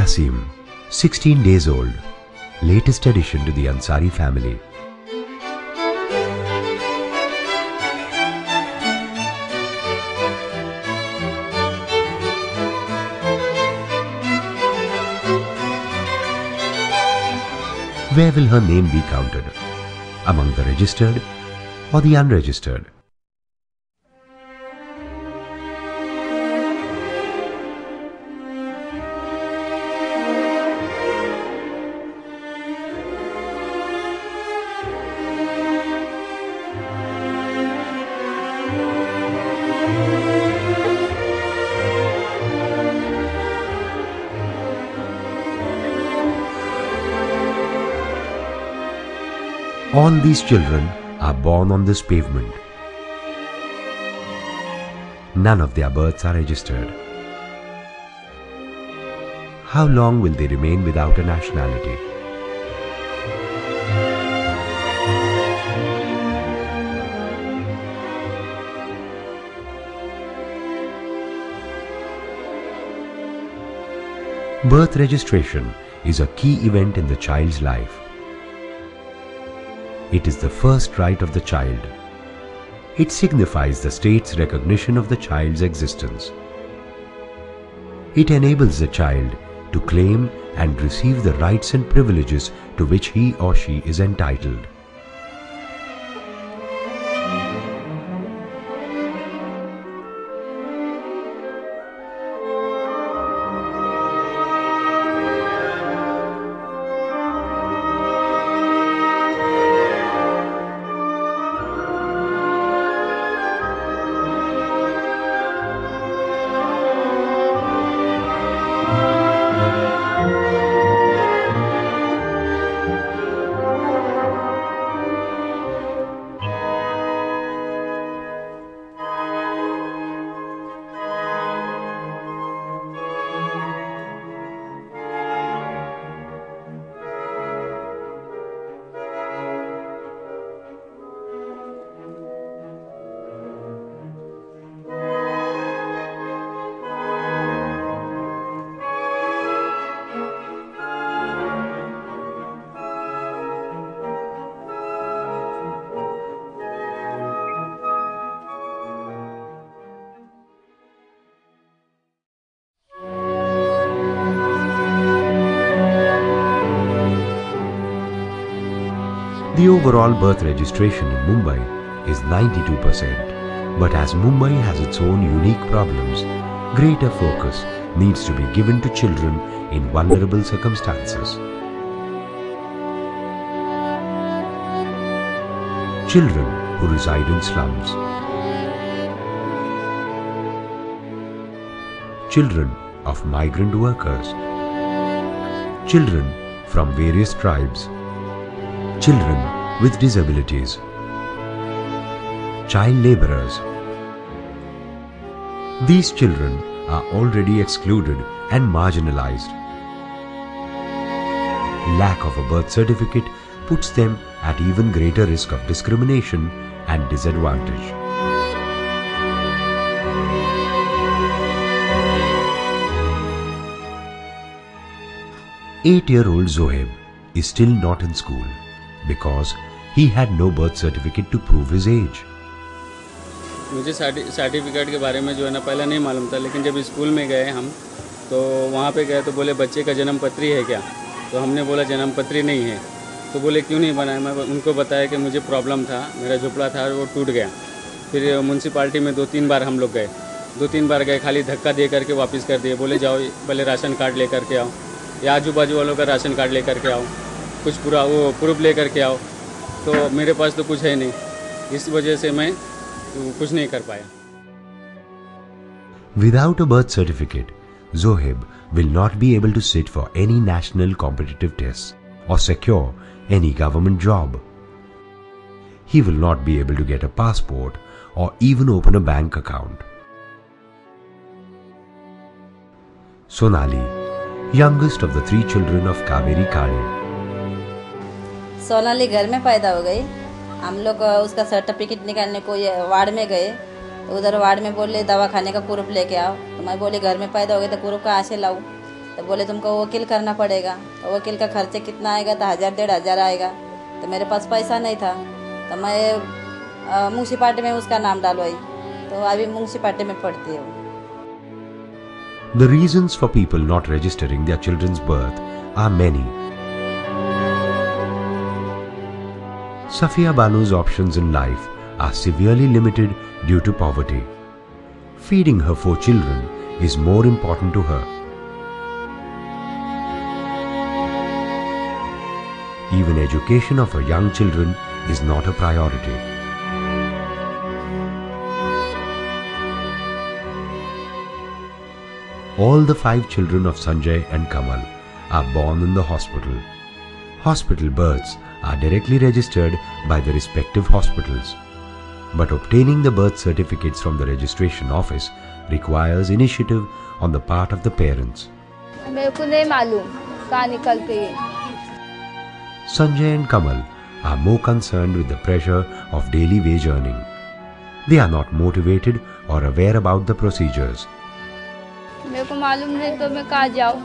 Yasim, 16 days old, latest addition to the Ansari family. Where will her name be counted? Among the registered or the unregistered? All these children are born on this pavement. None of their births are registered. How long will they remain without a nationality? Birth registration is a key event in the child's life. It is the first right of the child. It signifies the state's recognition of the child's existence. It enables the child to claim and receive the rights and privileges to which he or she is entitled. The overall birth registration in Mumbai is 92%, but as Mumbai has its own unique problems, greater focus needs to be given to children in vulnerable circumstances. Children who reside in slums. Children of migrant workers. Children from various tribes. Children with disabilities, child laborers. These children are already excluded and marginalized. Lack of a birth certificate puts them at even greater risk of discrimination and disadvantage. Eight-year-old Zohaib is still not in school because he had no birth certificate to prove his age. मुझे certificate के बारे में जो है ना पहले नहीं मालूम था, लेकिन जब स्कूल में गए हम तो वहाँ पे गए तो बोले बच्चे का जन्म पत्री है क्या, तो हमने बोला जन्म पत्री नहीं है। तो बोले क्यों नहीं बनाया। मैं उनको बताया कि मुझे प्रॉब्लम था, मेरा झोपड़ा था वो टूट गया। फिर म्यूनसिपाल्टी में 2-3 बार हम लोग गए, 2-3 बार गए, खाली धक्का दे करके वापस कर दिए। बोले जाओ पहले राशन कार्ड ले करके आओ या आजू बाजू वालों का राशन कार्ड ले करके आओ, कुछ पूरा वो प्रूफ ले करके आओ। तो मेरे पास तो कुछ है नहीं, इस वजह से मैं कुछ नहीं कर पाया। Without a birth certificate, Zohaib will not be able to sit for any national competitive tests or secure any government job. He will not be able to get a passport or even open a bank account. Sonali, youngest of the 3 children of Kaveri Kale. Sonali घर में पैदा हो गई। हम लोग उसका certificate निकालने को वार्ड में गए, तो उधर वार्ड में बोले दवा खाने का प्रूफ लेके आओ। तो मैं बोली घर में पैदा हो गई तो प्रूफ कहाँ से लाऊं। तो बोले तुमको वकील करना पड़ेगा। तो वकील का खर्चे कितना आएगा, तो 1000-1500 आएगा। तो मेरे पास पैसा नहीं था, तो मैं म्यूनसिपालिटी में उसका नाम डालवाई, तो अभी म्यूनसिपालिटी में पढ़ती हूँ। The reasons for people not registering their children's birth are many. Safia Banu's options in life are severely limited due to poverty. Feeding her 4 children is more important to her. Even education of her young children is not a priority. All the 5 children of Sanjay and Kamal are born in the hospital. Hospital births are directly registered by the respective hospitals. But obtaining the birth certificates from the registration office requires initiative on the part of the parents. मेरे को नहीं मालूम कहाँ निकलते हैं। Sanjay and Kamal are more concerned with the pressure of daily wage earning. They are not motivated or aware about the procedures. मेरे को मालूम नहीं तो मैं कहाँ जाऊँ।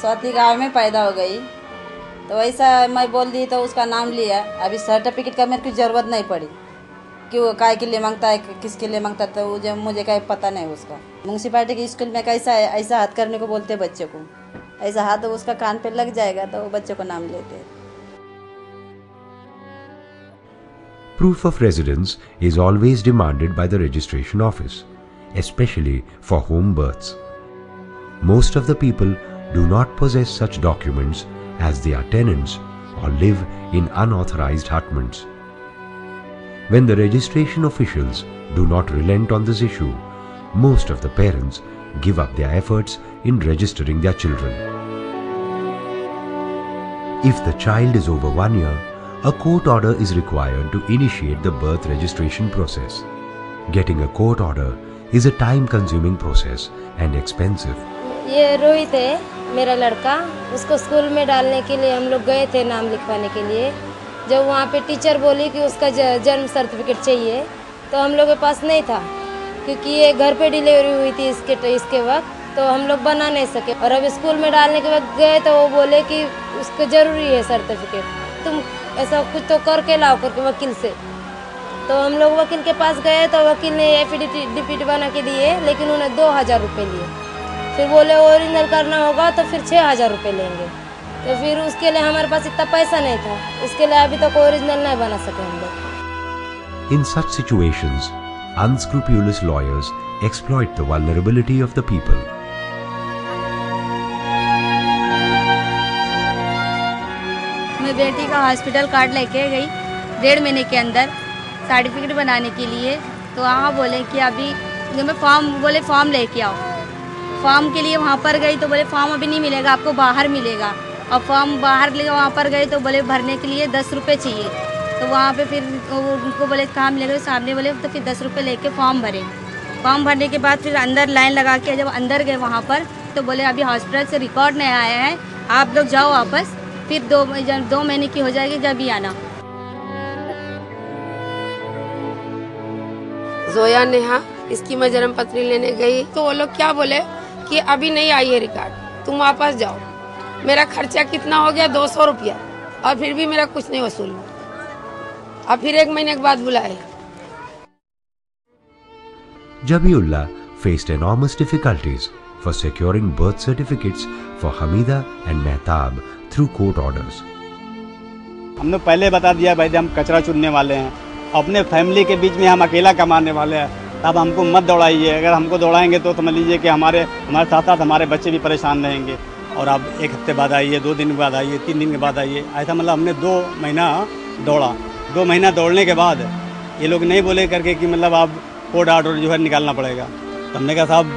स्वाति गाँव में पैदा हो गई, तो वैसा मैं बोल दी तो उसका नाम लिया। अभी सर्टिफिकेट का मेरे को जरूरत नहीं पड़ी कि वो काय के लिए मांगता है, किसके लिए मांगता है, तो मुझे कहीं पता नहीं उसका। म्यूनसिपालिटी के स्कूल में कैसा है, ऐसा हाथ करने को बोलते बच्चे को, ऐसा हाथ तो उसका कान पे लग जाएगा, तो वो बच्चे को नाम लेते। Proof of residence is always demanded by the registration office, especially for home births. Most of the people do not possess such documents as they are tenants or live in unauthorized hutments. When the registration officials do not relent on this issue, most of the parents give up their efforts in registering their children. If the child is over 1 year, a court order is required to initiate the birth registration process. Getting a court order is a time-consuming process and expensive. ये रोहित है मेरा लड़का, उसको school में डालने के लिए हम लोग गए थे नाम लिखवाने के लिए। जब वहाँ पे टीचर बोली कि उसका जन्म सर्टिफिकेट चाहिए, तो हम लोग के पास नहीं था, क्योंकि ये घर पे डिलीवरी हुई थी इसके वक्त, तो हम लोग बना नहीं सके। और अब स्कूल में डालने के वक्त गए तो वो बोले कि उसको ज़रूरी है सर्टिफिकेट, तुम ऐसा कुछ तो करके लाओ करके वकील से। तो हम लोग वकील के पास गए तो वकील ने एफिडेविट बना के दिए, लेकिन उन्हें 2000 रुपये लिए। फिर बोले ओरिजिनल करना होगा तो फिर 6000 रुपये लेंगे। तो फिर उसके लिए हमारे पास इतना पैसा नहीं था, इसके लिए अभी तक ओरिजिनल नहीं बना सके हम लोग। In such situations, unscrupulous lawyers exploit the vulnerability of the people. मैं बेटी का हॉस्पिटल कार्ड लेके गई 1.5 महीने के अंदर सर्टिफिकेट बनाने के लिए, तो वहाँ बोले कि अभी मैं फॉर्म लेके आओ। फॉर्म के लिए वहाँ पर गई तो बोले फॉर्म अभी नहीं मिलेगा, आपको बाहर मिलेगा। और फॉर्म बाहर ले वहाँ पर गए तो बोले भरने के लिए 10 रुपये चाहिए। तो वहाँ पे फिर उनको बोले कहाँ मिलेगा, सामने बोले, तो फिर 10 रुपये लेके फॉर्म भरे। फॉर्म भरने के बाद फिर अंदर लाइन लगा के जब अंदर गए वहाँ पर, तो बोले अभी हॉस्पिटल से रिकॉर्ड नहीं आया है, आप लोग जाओ वापस, फिर 2 महीने की हो जाएगी जब ही आना। जोया नेहा, इसकी मैं जन्म पत्री लेने गई तो वो लोग क्या बोले कि अभी नहीं आई है रिकॉर्ड, तुम वापस जाओ। मेरा खर्चा कितना हो गया, 200 रुपया, और फिर भी मेरा कुछ नहीं वसूल। अब फिर 1 महीने के बाद बुलाए। Jabiullah faced enormous difficulties for securing birth certificates for Hamida and Mehtab through court orders. हमने पहले बता दिया भाई हम कचरा चुनने वाले हैं, अपने फैमिली के बीच में हम अकेला कमाने वाले हैं, तब हमको मत दौड़ाइए। अगर हमको दौड़ाएंगे तो समझ लीजिए कि हमारे साथ साथ हमारे बच्चे भी परेशान रहेंगे। और अब 1 हफ्ते बाद आइए, 2 दिन के बाद आइए, 3 दिन के बाद आइए, ऐसा मतलब हमने 2 महीना दौड़ा। 2 महीना दौड़ने के बाद ये लोग नहीं बोले करके कि मतलब आप कोर्ट ऑर्डर जो है निकालना पड़ेगा। तो हमने कहा साहब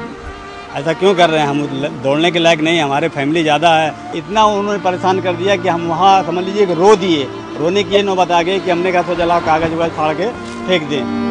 ऐसा क्यों कर रहे हैं, हम दौड़ने के लायक नहीं, हमारे फैमिली ज़्यादा है। इतना उन्होंने परेशान कर दिया कि हम वहाँ समझ लीजिए कि रो दिए। रोने की ये नौबत आ गई कि हमने कहा सोचा लाओ कागज़ वागज फाड़ के फेंक दें।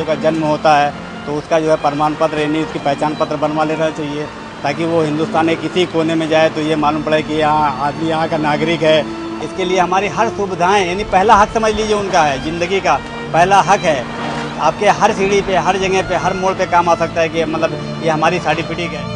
का जन्म होता है तो उसका जो है प्रमाण पत्र यानी उसकी पहचान पत्र बनवा लेना चाहिए, ताकि वो हिंदुस्तान के किसी कोने में जाए तो ये मालूम पड़े कि यहाँ आदमी यहाँ का नागरिक है। इसके लिए हमारी हर सुविधाएं यानी पहला हक समझ लीजिए उनका है, ज़िंदगी का पहला हक है। आपके हर सीढ़ी पे, हर जगह पे, हर मोड़ पे काम आ सकता है कि मतलब ये हमारी सर्टिफिकेट है।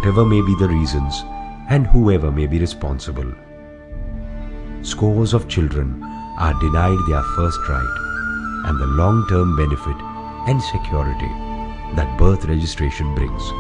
Whatever may be the reasons and whoever may be responsible, scores of children are denied their first right and the long-term benefit and security that birth registration brings.